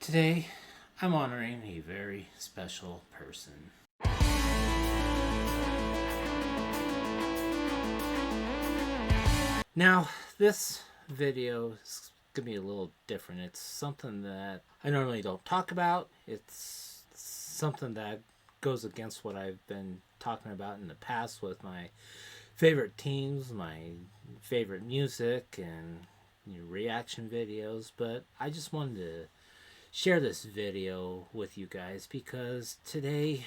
Today, I'm honoring a very special person. Now, this video is going to be a little different. It's something that I normally don't talk about. It's something that goes against what I've been talking about in the past with my favorite teams, my favorite music, and reaction videos. But I just wanted to share this video with you guys because today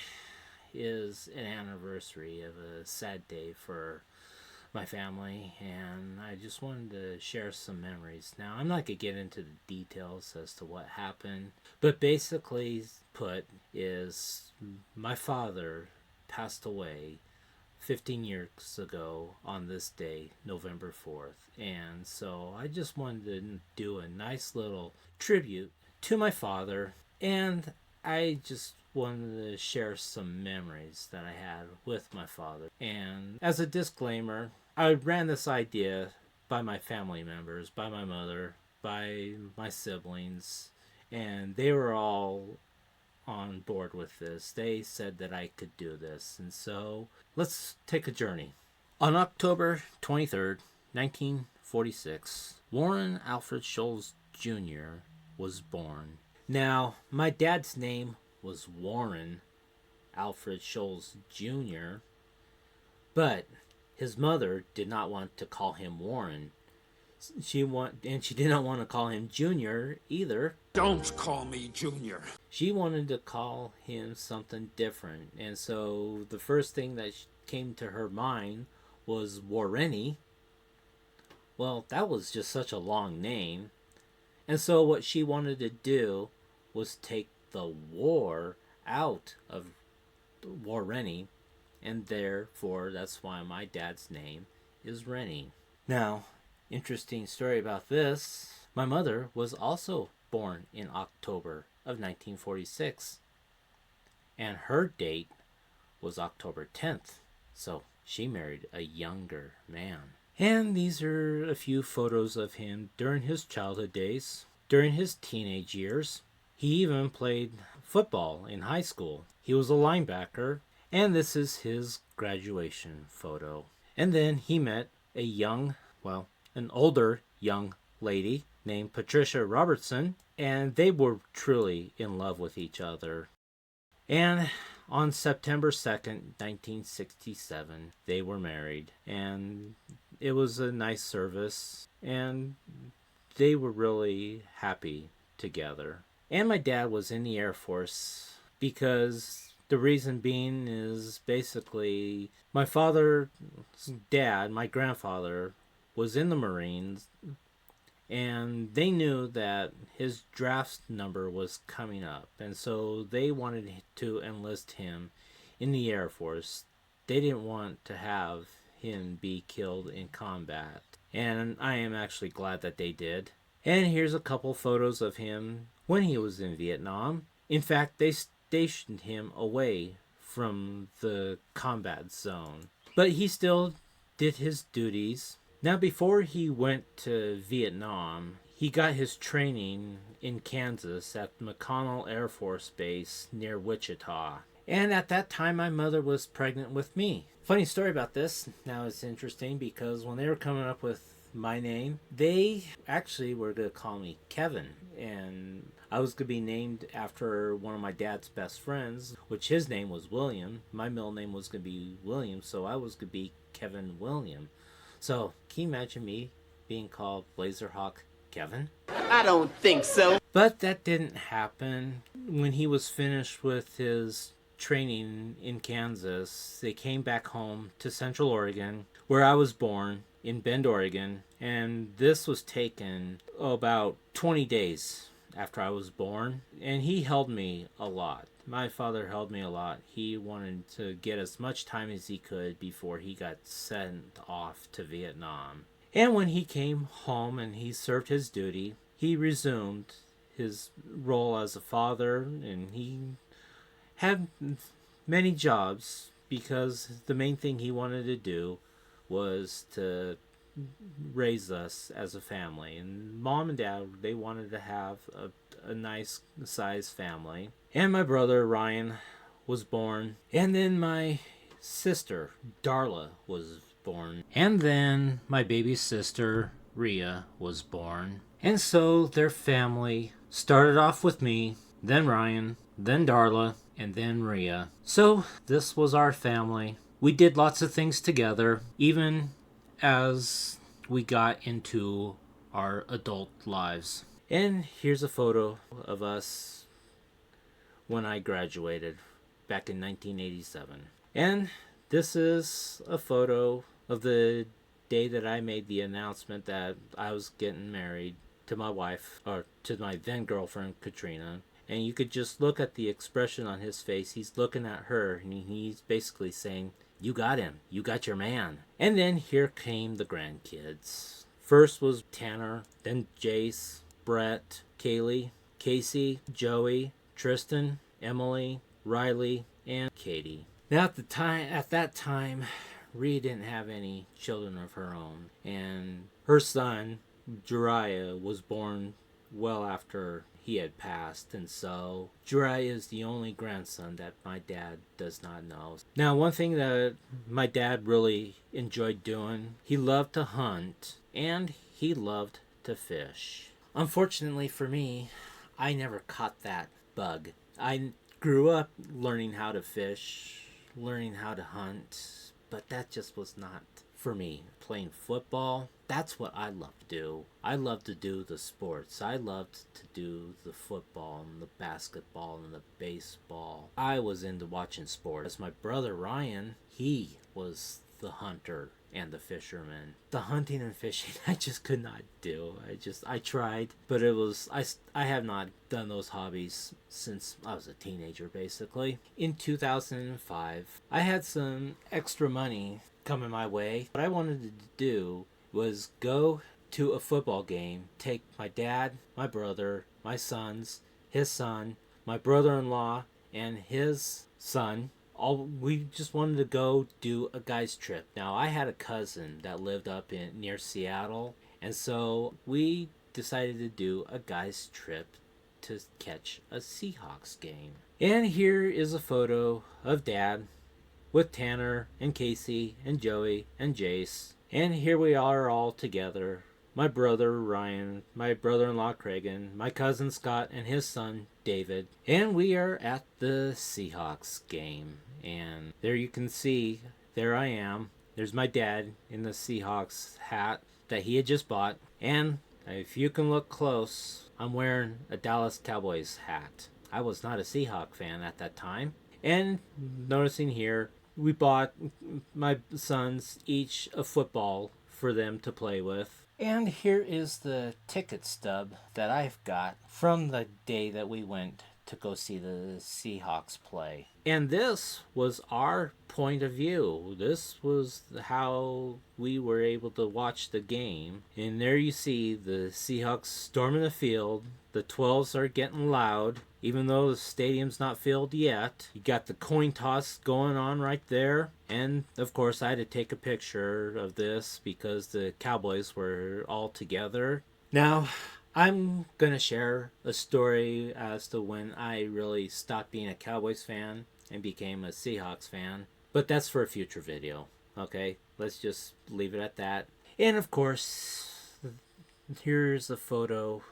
is an anniversary of a sad day for my family, and I just wanted to share some memories. Now, I'm not going to get into the details as to what happened, but basically put is my father passed away 15 years ago on this day, November 4th. And so I just wanted to do a nice little tribute to my father, and I just wanted to share some memories that I had with my father. And as a disclaimer, I ran this idea by my family members, by my mother, by my siblings, and they were all on board with this. They said that I could do this, and so let's take a journey. On October 23rd, 1946, Warren Alfred Scholes Jr. was born. Now, my dad's name was Warren Alfred Scholes Jr., but his mother did not want to call him Warren. She did not want to call him Junior either. Don't call me Junior. She wanted to call him something different, and so the first thing that came to her mind was Warrenny. Well, that was just such a long name. And so what she wanted to do was take the war out of Warrenny, and therefore that's why my dad's name is Rennie. Now, interesting story about this. My mother was also born in October of 1946, and her date was October 10th, so she married a younger man. And these are a few photos of him during his childhood days, during his teenage years. He even played football in high school. He was a linebacker, and this is his graduation photo. And then he met an older young lady named Patricia Robertson, and they were truly in love with each other. And on September 2nd, 1967, they were married, and it was a nice service, and they were really happy together. And my dad was in the Air Force because the reason being is basically my father's dad, my grandfather, was in the Marines, and they knew that his draft number was coming up, and so they wanted to enlist him in the Air Force. They didn't want to have him be killed in combat, and I am actually glad that they did. And here's a couple photos of him when he was in Vietnam. In fact, they stationed him away from the combat zone, but he still did his duties. Now, before he went to Vietnam, he got his training in Kansas at McConnell Air Force Base near Wichita. And at that time, my mother was pregnant with me. Funny story about this. Now, it's interesting because when they were coming up with my name, they actually were going to call me Kevin. And I was going to be named after one of my dad's best friends, which his name was William. My middle name was going to be William, so I was going to be Kevin William. So, can you imagine me being called Blazerhawk Kevin? I don't think so. But that didn't happen. When he was finished with his training in Kansas, they came back home to Central Oregon, where I was born, in Bend, Oregon, and this was taken about 20 days after I was born, and he held me a lot. My father held me a lot. He wanted to get as much time as he could before he got sent off to Vietnam. And when he came home and he served his duty, he resumed his role as a father, and he had many jobs because the main thing he wanted to do was to raised us as a family. And mom and dad, they wanted to have a nice sized family. And my brother Ryan was born. And then my sister Darla was born. And then my baby sister Rhea was born. And so their family started off with me, then Ryan, then Darla, and then Rhea. So this was our family. We did lots of things together, even as we got into our adult lives. And here's a photo of us when I graduated back in 1987. And this is a photo of the day that I made the announcement that I was getting married to my wife, or to my then girlfriend Katrina. And you could just look at the expression on his face. He's looking at her and he's basically saying, "You got him. You got your man." And then here came the grandkids. First was Tanner, then Jace, Brett, Kaylee, Casey, Joey, Tristan, Emily, Riley, and Katie. Now at that time, Rhea didn't have any children of her own, and her son Jariah was born well after he had passed, and so Jariah is the only grandson that my dad does not know. Now, one thing that my dad really enjoyed doing, he loved to hunt and he loved to fish. Unfortunately for me, I never caught that bug. I grew up learning how to fish, learning how to hunt, but that just was not for me. Playing football, that's what I love to do. I love to do the sports. I loved to do the football and the basketball and the baseball. I was into watching sports. As my brother Ryan, he was the hunter and the fisherman. The hunting and fishing, I just could not do. I tried, but I have not done those hobbies since I was a teenager, basically. In 2005, I had some extra money coming my way. What I wanted to do was go to a football game, take my dad, my brother, my sons, his son, my brother-in-law, and his son. We just wanted to go do a guy's trip. Now, I had a cousin that lived up near Seattle, and so we decided to do a guy's trip to catch a Seahawks game. And here is a photo of Dad with Tanner and Casey and Joey and Jace. And here we are all together. My brother Ryan, my brother-in-law Cragen, my cousin Scott, and his son David. And we are at the Seahawks game. And there you can see, there I am. There's my dad in the Seahawks hat that he had just bought. And if you can look close, I'm wearing a Dallas Cowboys hat. I was not a Seahawk fan at that time. And noticing here, we bought my sons each a football for them to play with. And here is the ticket stub that I've got from the day that we went to go see the Seahawks play. And this was our point of view. This was how we were able to watch the game. And there you see the Seahawks storming the field. The 12s are getting loud, even though the stadium's not filled yet. You got the coin toss going on right there. And, of course, I had to take a picture of this because the Cowboys were all together. Now, I'm going to share a story as to when I really stopped being a Cowboys fan and became a Seahawks fan. But that's for a future video, okay? Let's just leave it at that. And, of course, here's a photo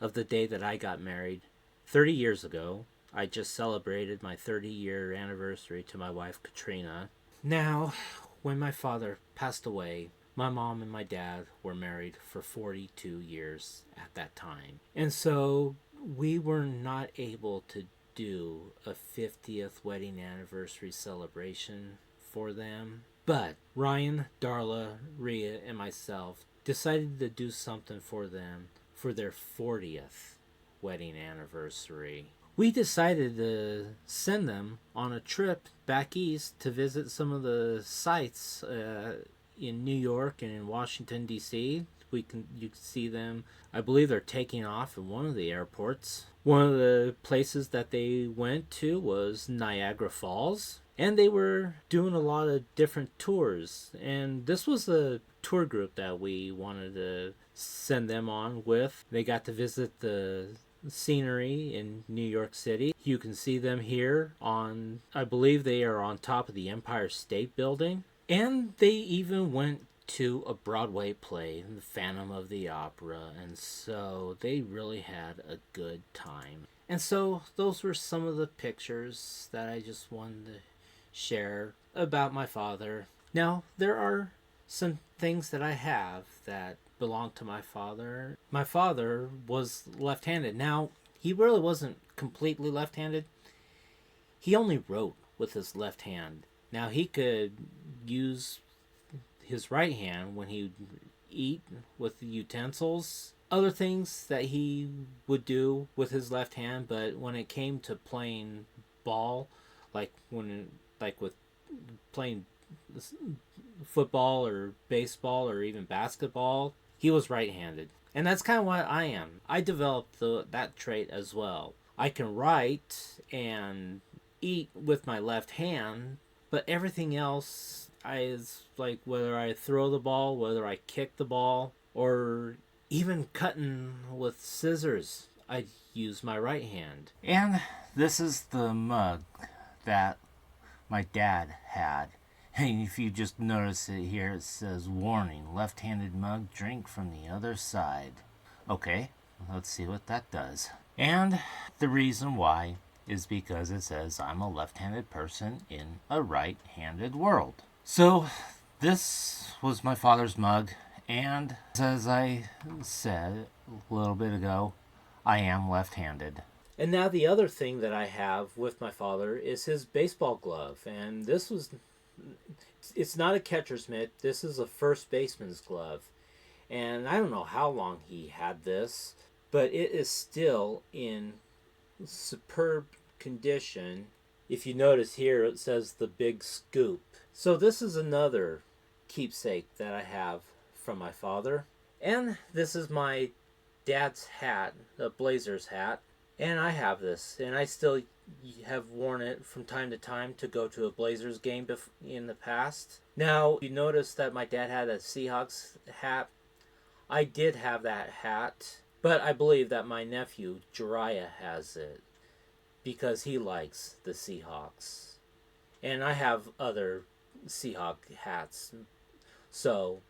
of the day that I got married. 30 years ago, I just celebrated my 30-year anniversary to my wife, Katrina. Now, when my father passed away, my mom and my dad were married for 42 years at that time. And so we were not able to do a 50th wedding anniversary celebration for them. But Ryan, Darla, Rhea, and myself decided to do something for them for their 40th wedding anniversary. We decided to send them on a trip back east to visit some of the sites in New York and in Washington, D.C. You can see them. I believe they're taking off in one of the airports. One of the places that they went to was Niagara Falls. And they were doing a lot of different tours. And this was a tour group that we wanted to send them on with. They got to visit the scenery in New York City. You can see them here on, I believe they are on top of the Empire State Building. And they even went to a Broadway play, The Phantom of the Opera, and so they really had a good time. And so those were some of the pictures that I just wanted to share about my father. Now, there are some things that I have that belong to my father. My father was left-handed. Now, he really wasn't completely left-handed. He only wrote with his left hand. Now, he could use his right hand when he would eat with the utensils, other things that he would do with his left hand, but when it came to playing ball, like with playing football or baseball or even basketball, he was right-handed. And that's kind of what I am. I developed that trait as well. I can write and eat with my left hand, but everything else is like whether I throw the ball, whether I kick the ball, or even cutting with scissors, I use my right hand. And this is the mug that my dad had. And if you just notice it here, it says, "Warning, left-handed mug, drink from the other side." Okay, let's see what that does. And the reason why is because it says I'm a left-handed person in a right-handed world. So this was my father's mug, and as I said a little bit ago, I am left-handed. And now the other thing that I have with my father is his baseball glove, and it's not a catcher's mitt, this is a first baseman's glove. And I don't know how long he had this, but it is still in superb condition. If you notice here, it says the Big Scoop. So this is another keepsake that I have from my father. And this is my dad's hat, a Blazers hat. And I have this, and I still have worn it from time to time to go to a Blazers game in the past. Now, you notice that my dad had a Seahawks hat. I did have that hat, but I believe that my nephew, Jariah, has it because he likes the Seahawks. And I have other Seahawk hats. So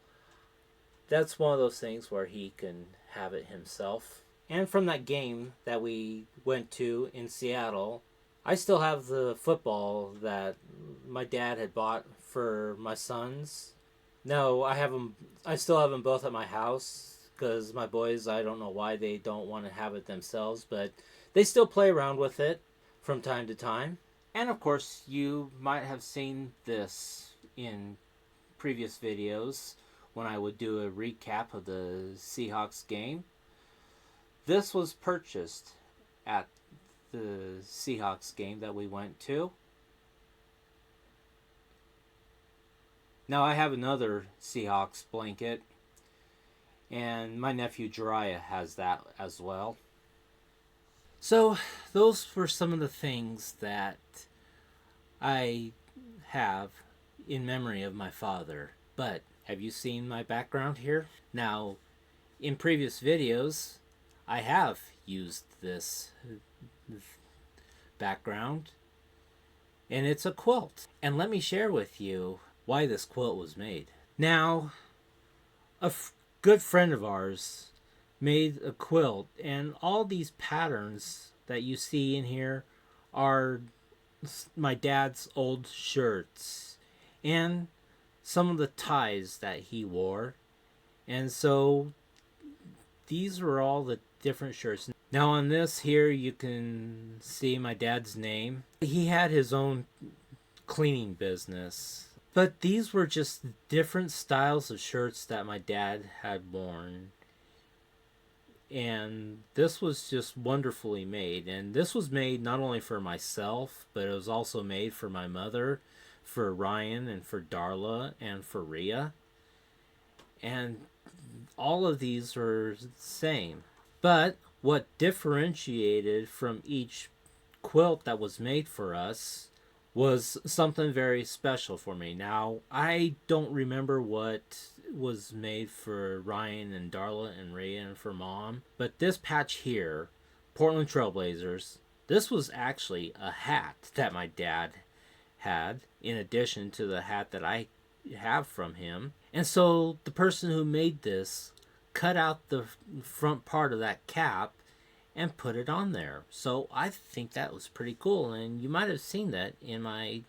that's one of those things where he can have it himself. And from that game that we went to in Seattle, I still have the football that my dad had bought for my sons. No, I still have them both at my house because my boys, I don't know why they don't want to have it themselves, but they still play around with it from time to time. And of course, you might have seen this in previous videos when I would do a recap of the Seahawks game. This was purchased at the Seahawks game that we went to. Now I have another Seahawks blanket, and my nephew Jariah has that as well. So those were some of the things that I have in memory of my father. But have you seen my background here? Now, in previous videos, I have used this background, and it's a quilt. And let me share with you why this quilt was made. Now, a good friend of ours made a quilt, and all these patterns that you see in here are my dad's old shirts and some of the ties that he wore. And so these were all the different shirts. Now on this here you can see my dad's name. He had his own cleaning business. But these were just different styles of shirts that my dad had worn. And this was just wonderfully made. And this was made not only for myself, but it was also made for my mother, for Ryan, and for Darla, and for Rhea. And all of these were the same. But what differentiated from each quilt that was made for us was something very special for me. Now, I don't remember what was made for Ryan and Darla and Rayan for Mom, but this patch here, Portland Trailblazers, this was actually a hat that my dad had, in addition to the hat that I have from him. And so the person who made this cut out the front part of that cap and put it on there. So I think that was pretty cool, and you might have seen that in my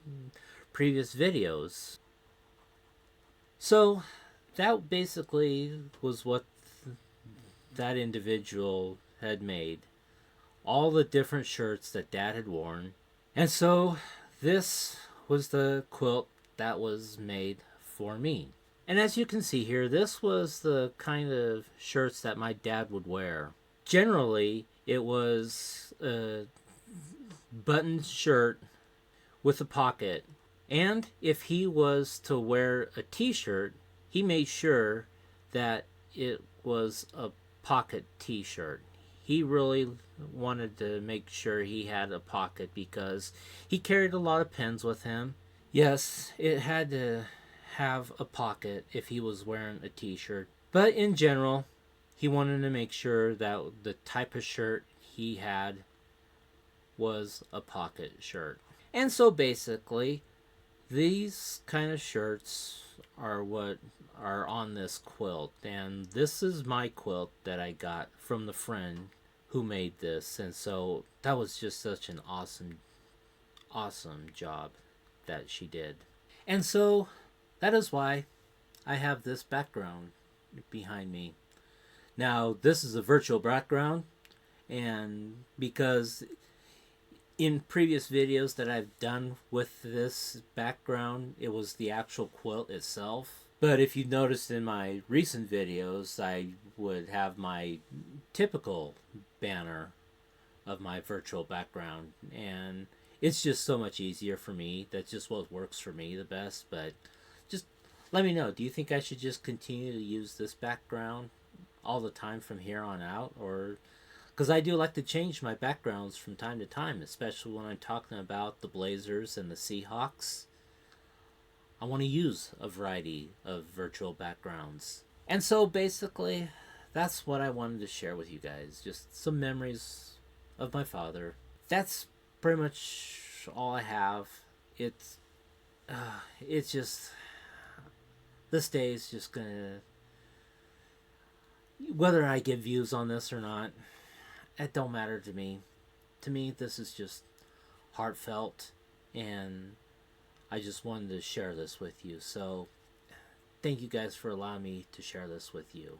previous videos. So that basically was what that individual had made. All the different shirts that Dad had worn. And so this was the quilt that was made for me. And as you can see here, this was the kind of shirts that my dad would wear. Generally, it was a buttoned shirt with a pocket. And if he was to wear a t-shirt, he made sure that it was a pocket t-shirt. He really wanted to make sure he had a pocket because he carried a lot of pens with him. Yes, it had to have a pocket if he was wearing a t-shirt. But in general, he wanted to make sure that the type of shirt he had was a pocket shirt. And so basically, these kind of shirts are what are on this quilt. And this is my quilt that I got from the friend who made this. And so that was just such an awesome job that she did. And so that is why I have this background behind me. Now, this is a virtual background, and because in previous videos that I've done with this background, it was the actual quilt itself. But if you noticed in my recent videos, I would have my typical banner of my virtual background, and it's just so much easier for me. That's just what works for me the best. But just let me know, do you think I should just continue to use this background all the time from here on out? Or because I do like to change my backgrounds from time to time, especially when I'm talking about the Blazers and the Seahawks. I want to use a variety of virtual backgrounds. And so basically, that's what I wanted to share with you guys. Just some memories of my father. That's pretty much all I have. It's just, this day is just gonna, whether I get views on this or not, it don't matter to me. To me, this is just heartfelt, and I just wanted to share this with you. So thank you guys for allowing me to share this with you.